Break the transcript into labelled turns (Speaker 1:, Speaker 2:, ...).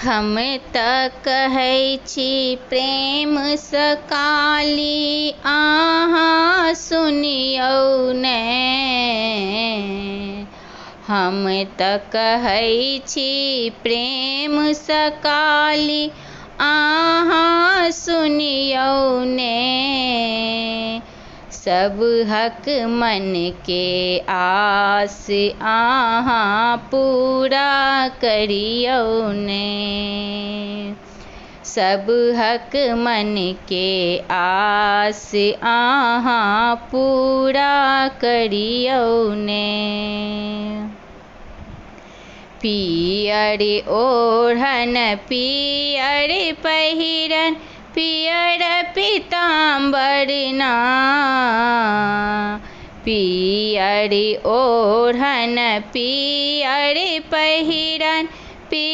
Speaker 1: हम त कहै छी प्रेम सकाली, अहाँ सुनियौ ने। हम त कहै छी प्रेम सकाली, अहाँ सुनियौ ने। सब हक मन के आस अहाँ पूरा करियौ ने। सब हक मन के आस अहाँ पूरा करियौ ने। पियर ओढ़न पियर पहिरन, पियर पीताम्बर ना। पियर ओढ़न पियर पहिरन,